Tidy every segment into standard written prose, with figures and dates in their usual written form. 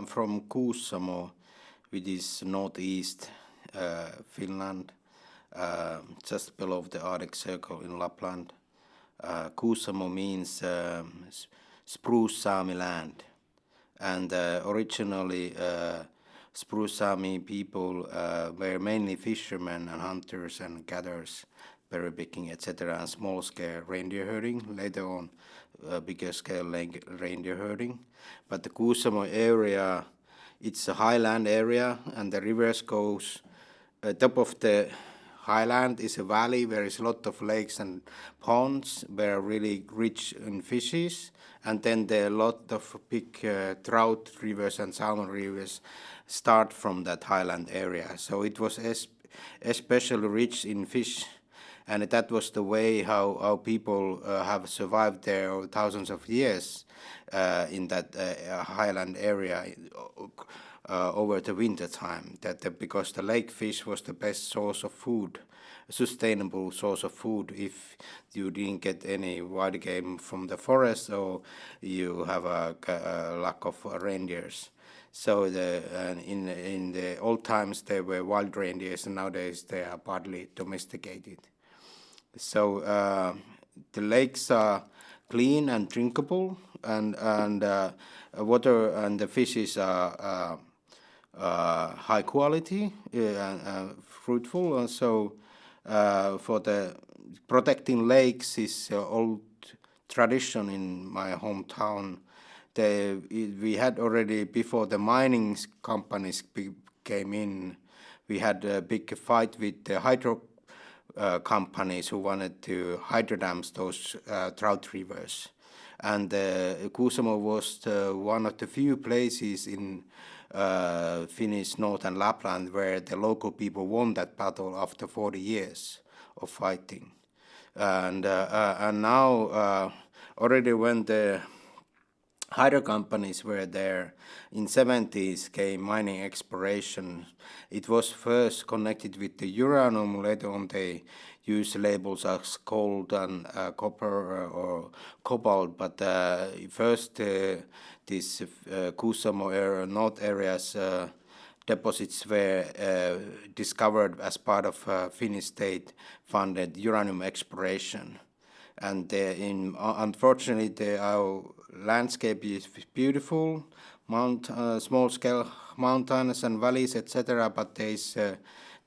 from Kuusamo, which is northeast Finland, just below the Arctic Circle in Lapland. Kuusamo means Spruce Sámi land, and originally Spruce Sámi people were mainly fishermen and hunters and gatherers, berry picking, etc., and small-scale reindeer herding. Later on, bigger-scale reindeer herding. But the Kuusamo area, it's a highland area, and the rivers goes top of the highland is a valley where is a lot of lakes and ponds, where really rich in fishes, and then there are a lot of big trout rivers and salmon rivers start from that highland area. So it was especially rich in fish, and that was the way how people have survived there over thousands of years in that highland area over the winter time. Because the lake fish was the best source of food, a sustainable source of food, if you didn't get any wild game from the forest or you have a lack of reindeers. So in the old times there were wild reindeers, and nowadays they are partly domesticated. So the lakes are clean and drinkable, and water and the fishes are high quality and fruitful. And so for the protecting lakes is old tradition in my hometown. We had already, before the mining companies came in, we had a big fight with the hydro companies who wanted to hydrodams those trout rivers. And Kuusamo was one of the few places in Finnish northern Lapland where the local people won that battle after 40 years of fighting. And now already when the hydro companies were there in 70s came mining exploration. It was first connected with the uranium. Later on they used labels as gold and copper or cobalt. But first this Kuusamo area, north areas deposits were discovered as part of Finnish state-funded uranium exploration. And unfortunately, our landscape is beautiful, small-scale mountains and valleys, etc. But there is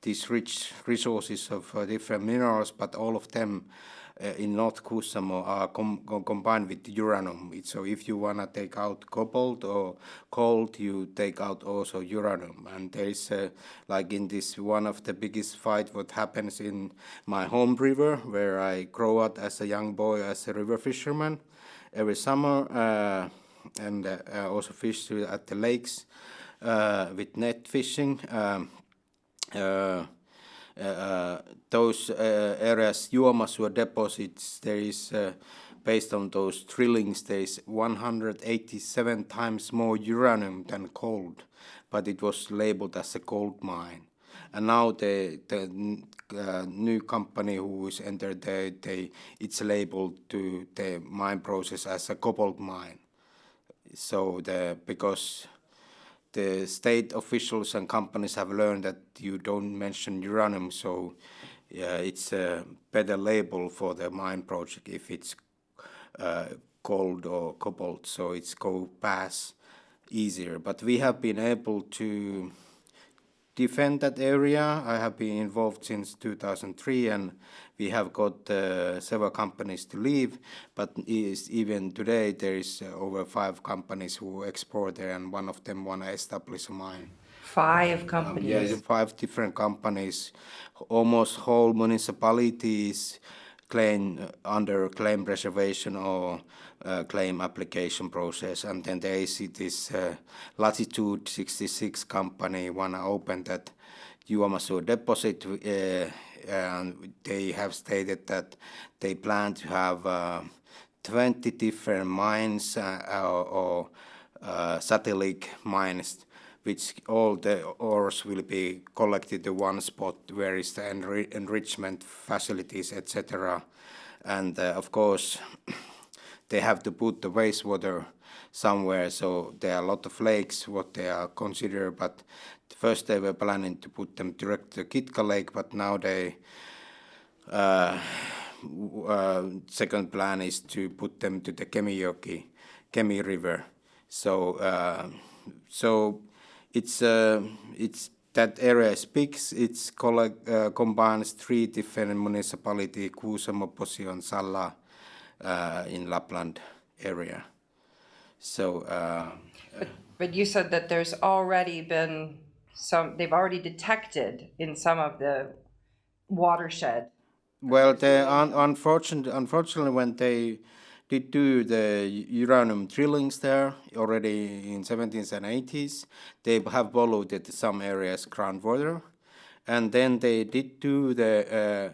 these rich resources of different minerals, but all of them in North Kuusamo are combined with uranium. So if you want to take out cobalt or gold, you take out also uranium. And there is, like in this one of the biggest fight what happens in my home river, where I grow up as a young boy as a river fisherman every summer, and also fish at the lakes with net fishing. Those areas, Juomasua deposits, there is, based on those drillings, there is 187 times more uranium than gold, but it was labeled as a gold mine. And now the new company who is entered there, it's labeled to the mine process as a cobalt mine. So because the state officials and companies have learned that you don't mention uranium, so it's a better label for the mine project if it's gold or cobalt, so it's go pass easier. But we have been able to defend that area. I have been involved since 2003, and we have got several companies to leave, but even today there is over 5 companies who explore there, and one of them want to establish a mine. 5 companies? 5 different companies. Almost whole municipalities under claim preservation or claim application process, and then there is this Latitude 66 company want to open that Juomasua deposit, and they have stated that they plan to have 20 different mines or satellite mines, which all the ores will be collected to one spot where is the enrichment facilities, etc. And of course, they have to put the wastewater somewhere. So there are a lot of lakes what they are considered, but first they were planning to put them direct to Kitka Lake, but now they second plan is to put them to the Kemi River. So it's that area is big. It's combines 3 different municipalities: Kuusamo, Posio, and Salla in Lapland area. So. But you said that there's already been they've already detected in some of the watershed. Well, unfortunately, when they did do the uranium drillings there already in 70s and 80s, they have polluted some areas groundwater, and then they did do the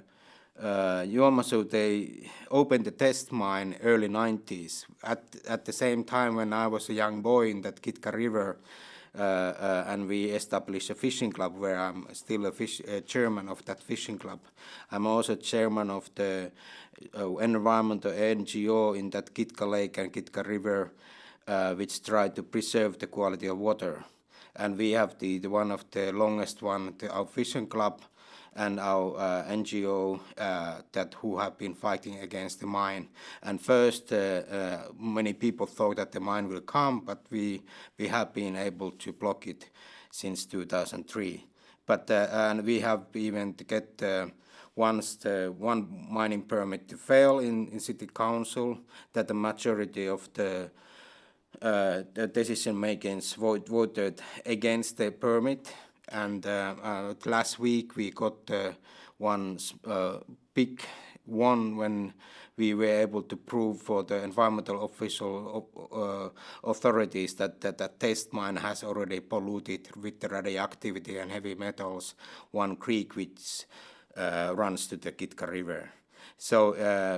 so they opened the test mine early 90s. At the same time when I was a young boy in that Kitka River, and we established a fishing club where I'm still a chairman of that fishing club. I'm also chairman of the environmental NGO in that Kitka Lake and Kitka River, which try to preserve the quality of water. And we have the one of the longest one, our fishing club, and our NGO who have been fighting against the mine. And first, many people thought that the mine will come, but we have been able to block it since 2003. But and we have even to get once the one mining permit to fail in city council, that the majority of the decision makers voted against the permit. And last week we got one big one when we were able to prove for the environmental official authorities that that test mine has already polluted with the radioactivity and heavy metals one creek which runs to the Kitka River. So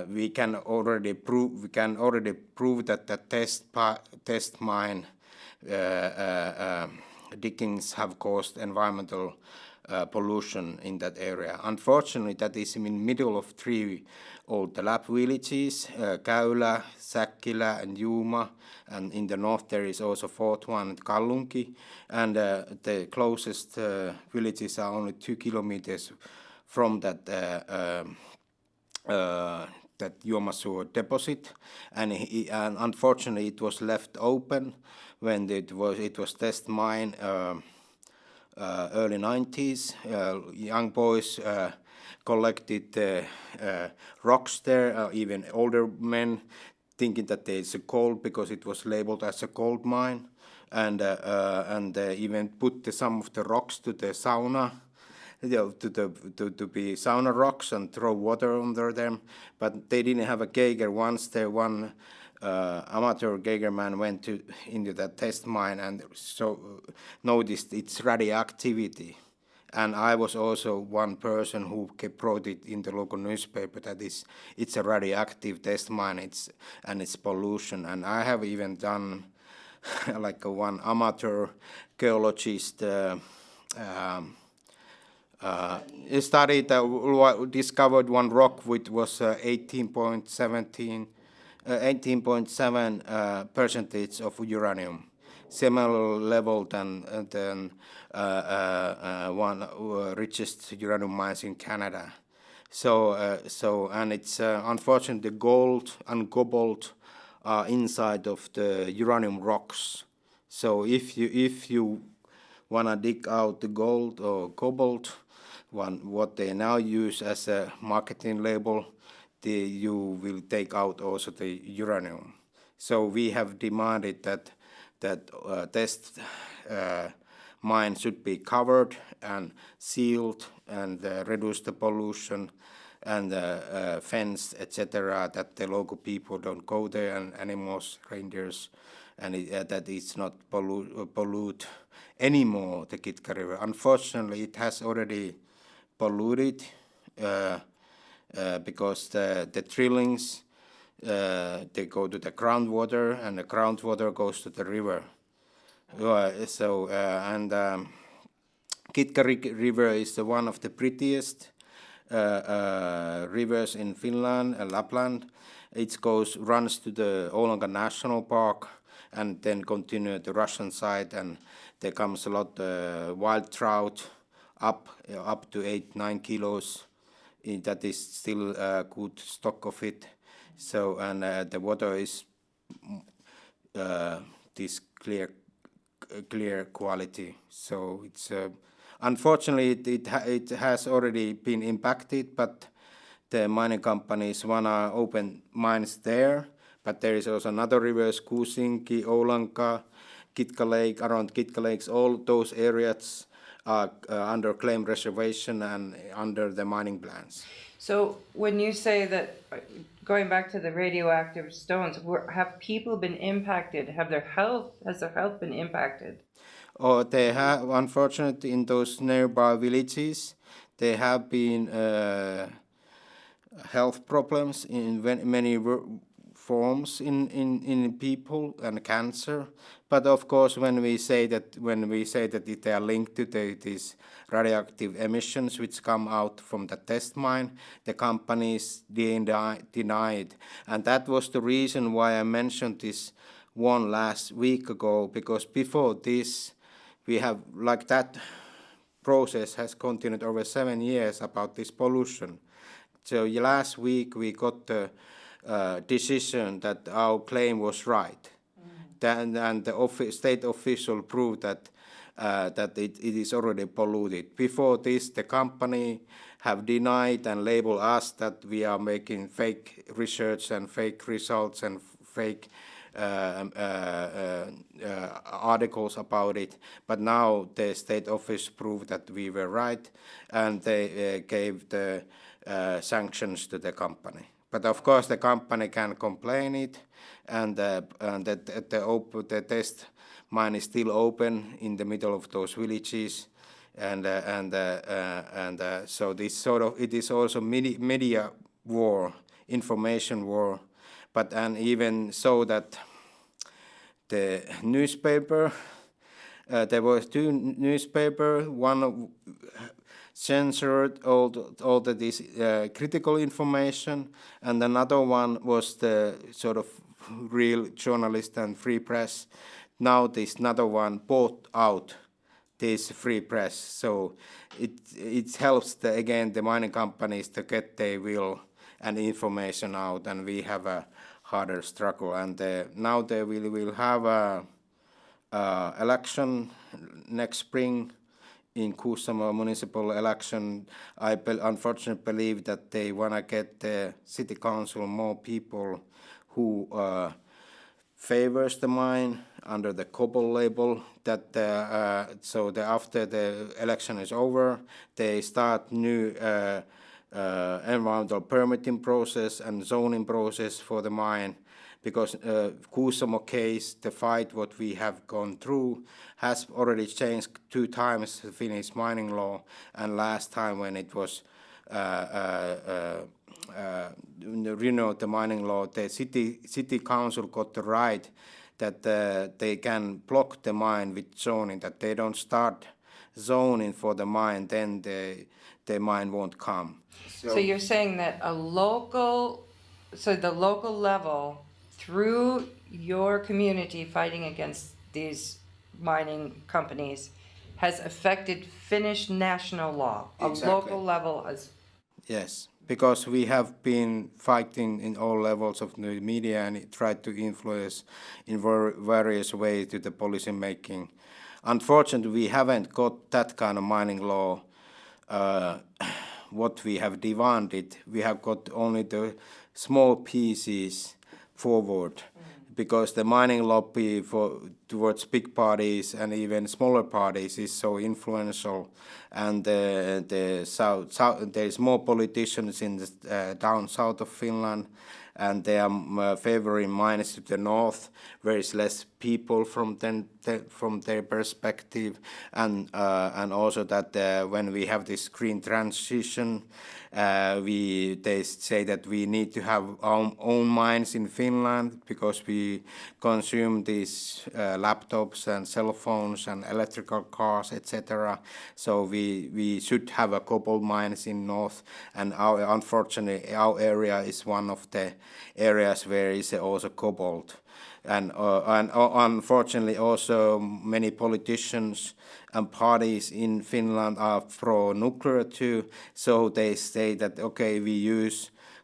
we can already prove that the test mine diggings have caused environmental pollution in that area. Unfortunately, that is in the middle of 3 old Lappi villages, Käylä, Säkkilä, and Juuma, and in the north there is also 4th one, Kallunki, and the closest villages are only 2 kilometers from that that Juomasuu deposit, and unfortunately it was left open when it was test mine early 90s. Young boys collected rocks there, even older men, thinking that it's a gold because it was labeled as a gold mine, and even put some of the rocks to the sauna. To be sauna rocks and throw water under them, but they didn't have a Geiger. Once the one amateur Geiger man went into that test mine and so noticed its radioactivity, and I was also one person who brought it in the local newspaper that it's a radioactive test mine, it's pollution, and I have even done like one amateur geologist. Studied, discovered one rock which was 18.7% of uranium, similar level than one richest uranium mines in Canada. So and it's unfortunately gold and cobalt are inside of the uranium rocks. So if you wanna dig out the gold or cobalt, what they now use as a marketing label, you will take out also the uranium. So we have demanded that test mine should be covered and sealed and reduce the pollution and fenced, etc., that the local people don't go there and animals, reindeers, and that it's not pollute anymore the Kitka River. Unfortunately, it has already polluted because the drillings they go to the groundwater and the groundwater goes to the river. Kitka River is one of the prettiest rivers in Finland and Lapland. It runs to the Oulangan National Park, and then continue the Russian side, and there comes a lot wild trout up to 8-9 kilos. That is still a good stock of it. So, and the water is this clear quality. So it's unfortunately it has already been impacted, but the mining companies wanna open mines there. But there is also another rivers, Kuusinki, Oulanka, Kitka Lake, around Kitka Lakes. All those areas are under claim reservation and under the mining plans. So when you say that, going back to the radioactive stones, have people been impacted? Has their health been impacted? Or they have, unfortunately, in those nearby villages, there have been health problems in many forms in people, and cancer. But of course, when we say that they are linked to these radioactive emissions which come out from the test mine, the companies denied, and that was the reason why I mentioned this one last week ago, because before this, we have, like, that process has continued over 7 years about this pollution. So last week we got the decision that our claim was right. And the state official proved that it is already polluted. Before this, the company have denied and labeled us that we are making fake research and fake results and fake articles about it. But now the state office proved that we were right, and they gave the sanctions to the company. But of course, the company can complain it, and the test mine is still open in the middle of those villages, and so this it is also media war, information war, and even so that the newspaper, there were 2 newspapers, one censored all this critical information, and another one was the sort of real journalist and free press. Now this another one bought out this free press, so it helps the mining companies to get their will and information out, and we have a harder struggle. And now they will have a election next spring. In Kuusamo municipal election, I unfortunately believe that they want to get the city council more people who favors the mine under the cobalt label. That after the election is over, they start new environmental permitting process and zoning process for the mine. Because Kuusamo case, the fight what we have gone through, has already changed 2 times the Finnish mining law, and last time when it was renewed the mining law, the city council got the right that they can block the mine with zoning, that they don't start zoning for the mine, then the mine won't come. So you're saying that the local level, through your community fighting against these mining companies, has affected Finnish national law. Exactly. A local level has. Yes, because we have been fighting in all levels of the media and tried to influence in various ways to the policy making. Unfortunately, we haven't got that kind of mining law what we have demanded. We have got only the small pieces forward, because the mining lobby towards big parties and even smaller parties is so influential, and there is more politicians in the down south of Finland, and they are favoring mines to the north, where is less people from their perspective, and also that when we have this green transition, they say that we need to have our own mines in Finland, because we consume these laptops and cell phones and electrical cars, etc. So we should have a cobalt mines in north, and unfortunately our area is one of the areas where is also cobalt. And unfortunately also many politicians and parties in Finland are pro-nuclear too, so they say that okay, we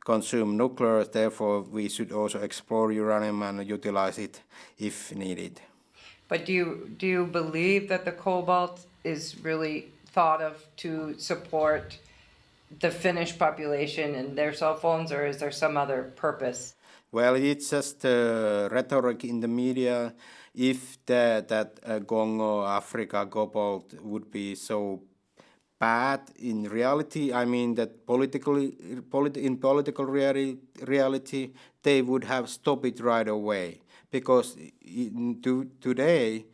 consume nuclear, therefore we should also explore uranium and utilize it if needed. But do you believe that the cobalt is really thought of to support the Finnish population and their cell phones, or is there some other purpose? Well, it's just rhetoric in the media. If that Congo, Africa, cobalt would be so bad in reality, I mean that in political reality, they would have stopped it right away. Because today,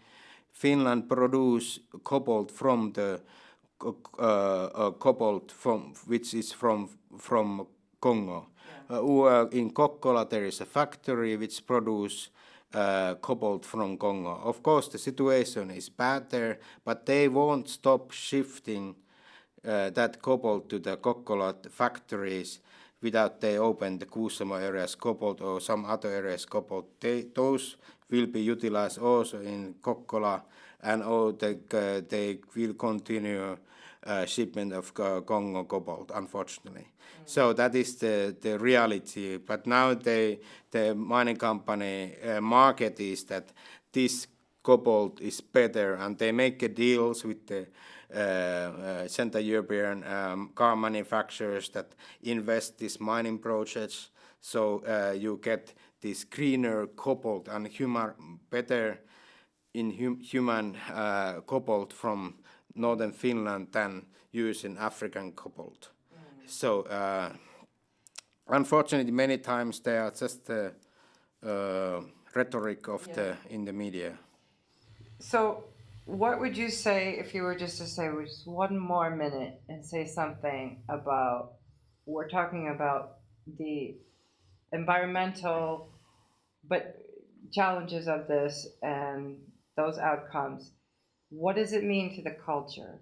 Finland produce cobalt from the cobalt which is from Congo. In Kokkola there is a factory which produce cobalt from Congo. Of course the situation is bad there, but they won't stop shifting that cobalt to the Kokkola factories without they open the Kuusamo areas cobalt or some other areas cobalt. Those will be utilized also in Kokkola, and they will continue shipment of Congo cobalt, unfortunately. So that is the reality. But now the mining company market is that this cobalt is better, and they make deals with the Central European car manufacturers that invest these mining projects. So you get this greener cobalt and better in human cobalt from northern Finland than using African cobalt. So unfortunately, many times they are just rhetoric of in the media. So what would you say if you were just to say just one more minute and say something about, we're talking about the environmental but challenges of this and those outcomes. What does it mean to the culture?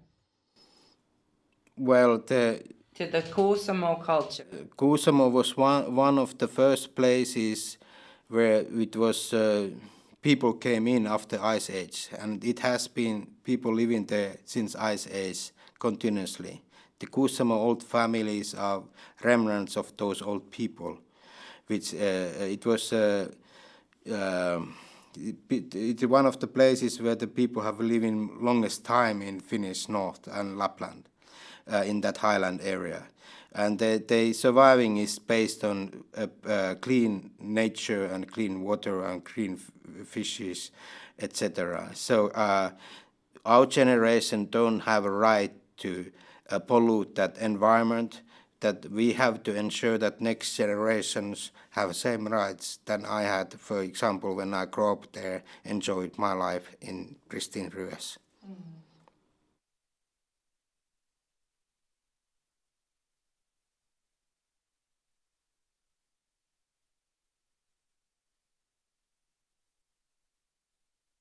Well, to the Kuusamo culture. Kuusamo was one of the first places where it was people came in after Ice Age, and it has been people living there since Ice Age continuously. The Kuusamo old families are remnants of those old people, which it was it's one of the places where the people have living longest time in Finnish North and Lapland, in that highland area. And the surviving is based on clean nature and clean water and clean fishes, etc. So our generation don't have a right to pollute that environment, that we have to ensure that next generations have same rights than I had, for example, when I grew up there, enjoyed my life in pristine rivers. Mm-hmm.